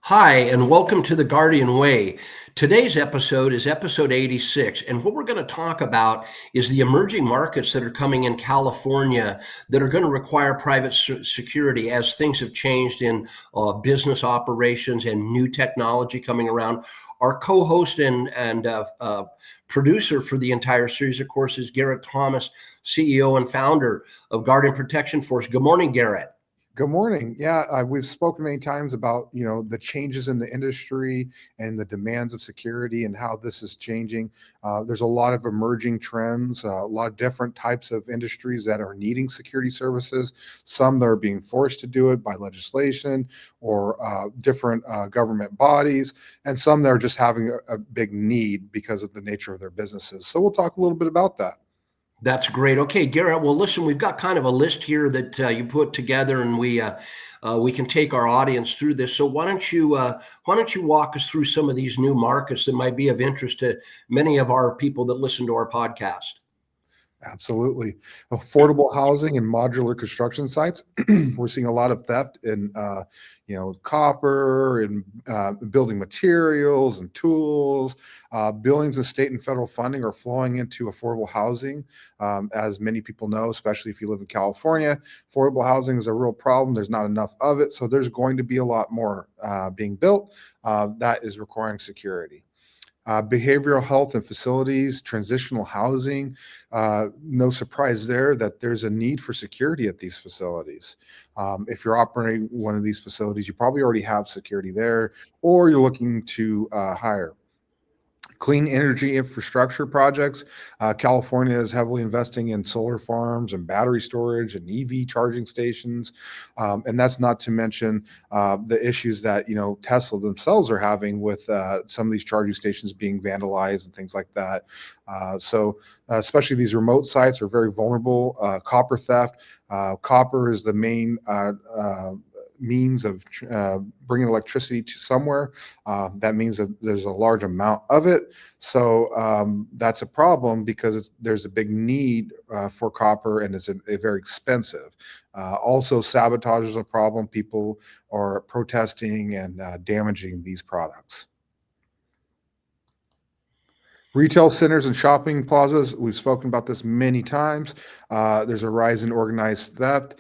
Hi, and welcome to the Guardian Way. Today's episode is episode 86. And what we're going to talk about is the emerging markets that are coming in California that are going to require private security as things have changed in business operations and new technology coming around. Our co host and producer for the entire series, of course, is Garrett Thomas, CEO and founder of Guardian Protection Force. Good morning, Garrett. Good morning. Yeah, we've spoken many times about the changes in the industry and the demands of security and how this is changing. There's a lot of emerging trends, a lot of different types of industries that are needing security services. Some that are being forced to do it by legislation or different government bodies, and some that are just having a big need because of the nature of their businesses. So we'll talk a little bit about that. That's great. Okay, Garrett. Well, listen, we've got kind of a list here that you put together, and we can take our audience through this. So why don't you walk us through some of these new markets that might be of interest to many of our people that listen to our podcast? Absolutely. Affordable housing and modular construction sites. We're seeing a lot of theft in, copper and building materials and tools. Billions of state and federal funding are flowing into affordable housing. As many people know, especially if you live in California, affordable housing is a real problem. There's not enough of it. So there's going to be a lot more being built that is requiring security. Behavioral health and facilities, transitional housing. No surprise there that there's a need for security at these facilities. If you're operating one of these facilities, you probably already have security there, or you're looking to hire. Clean energy infrastructure projects. California is heavily investing in solar farms and battery storage and EV charging stations. And that's not to mention the issues that, Tesla themselves are having with some of these charging stations being vandalized and things like that. Especially these remote sites are very vulnerable. Copper theft. Copper is the main means of bringing electricity to somewhere. That means that there's a large amount of it. So that's a problem because there's a big need for copper, and it's very expensive. Also, sabotage is a problem. People are protesting and damaging these products. Retail centers and shopping plazas, we've spoken about this many times. There's a rise in organized theft.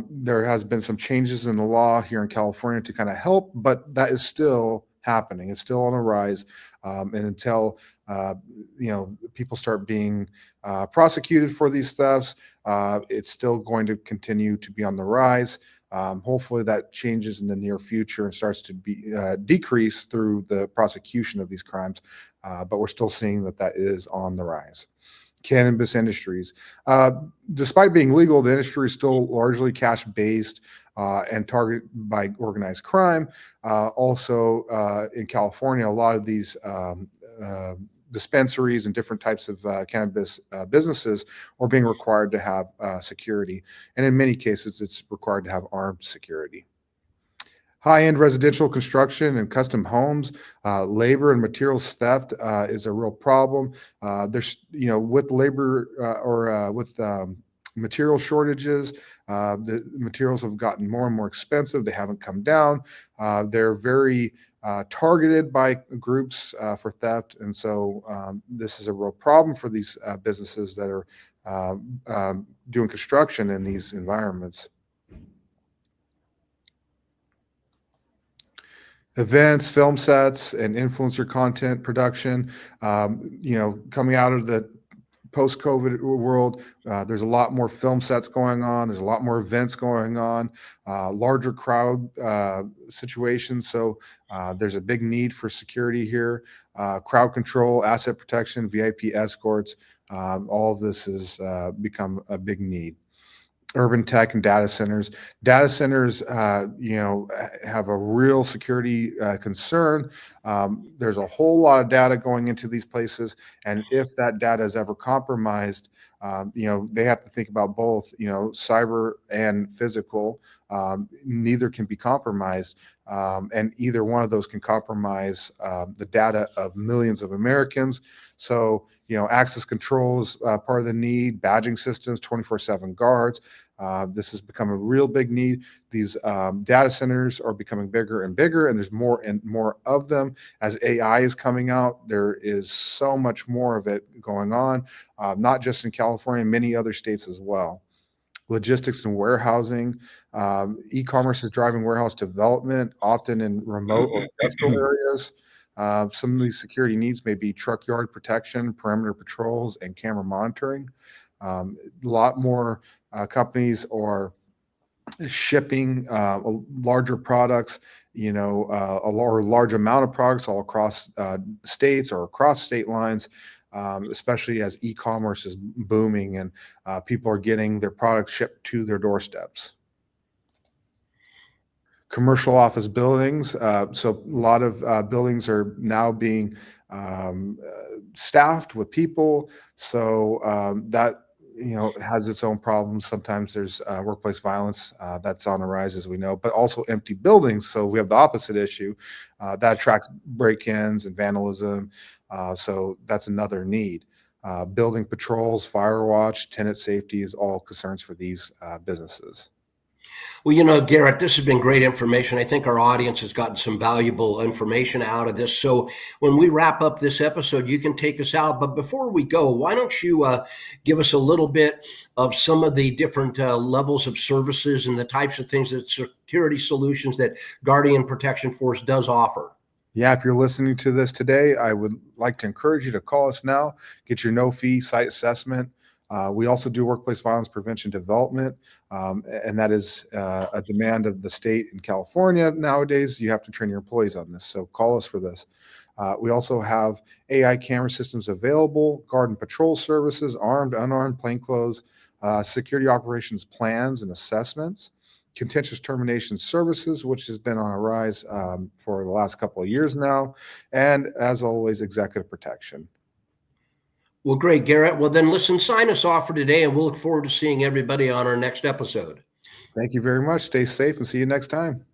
There has been some changes in the law here in California to kind of help, but that is still happening. It's still on a rise. And until people start being prosecuted for these thefts, it's still going to continue to be on the rise. Hopefully that changes in the near future and starts to be decrease through the prosecution of these crimes. But we're still seeing that is on the rise. Cannabis industries. Despite being legal, the industry is still largely cash-based and targeted by organized crime. Also, in California, a lot of these dispensaries and different types of cannabis businesses are being required to have security. And in many cases, it's required to have armed security. High-end residential construction and custom homes, labor and materials theft is a real problem. With labor or with material shortages, the materials have gotten more and more expensive. They haven't come down. They're very targeted by groups for theft, and so this is a real problem for these businesses that are doing construction in these environments. Events, film sets, and influencer content production. Coming out of the post-COVID world, there's a lot more film sets going on. There's a lot more events going on, larger crowd situations. So there's a big need for security here. Crowd control, asset protection, VIP escorts. All of this has become a big need. Urban tech and data centers. Data centers, have a real security concern. There's a whole lot of data going into these places, and if that data is ever compromised, they have to think about both, cyber and physical. Neither can be compromised. and either one of those can compromise the data of millions of Americans. So, access control is part of the need, badging systems, 24/7 guards. This has become a real big need. These data centers are becoming bigger and bigger, and there's more and more of them. As AI is coming out, there is so much more of it going on, not just in California, many other states as well. Logistics and warehousing. E-commerce is driving warehouse development, often in remote or industrial areas. Some of these security needs may be truck yard protection, perimeter patrols, and camera monitoring. A lot more companies are shipping larger products, or a large amount of products all across states or across state lines, especially as e-commerce is booming and people are getting their products shipped to their doorsteps. Commercial office buildings. So a lot of buildings are now being staffed with people. So that has its own problems. Sometimes there's workplace violence that's on the rise, as we know, but also empty buildings. So we have the opposite issue that attracts break-ins and vandalism. So that's another need. Building patrols, fire watch, tenant safety is all concerns for these businesses. Well, Garrett, this has been great information. I think our audience has gotten some valuable information out of this. So when we wrap up this episode, you can take us out. But before we go, why don't you give us a little bit of some of the different levels of services and the types of things that security solutions that Guardian Protection Force does offer? Yeah, if you're listening to this today, I would like to encourage you to call us now, get your no-fee site assessment. We also do workplace violence prevention development, and that is a demand of the state in California nowadays. You have to train your employees on this, so call us for this. We also have AI camera systems available, guard and patrol services, armed, unarmed, plainclothes, security operations plans and assessments, contentious termination services, which has been on a rise for the last couple of years now, and as always, executive protection. Well, great, Garrett. Well, then listen, sign us off for today, and we'll look forward to seeing everybody on our next episode. Thank you very much. Stay safe and see you next time.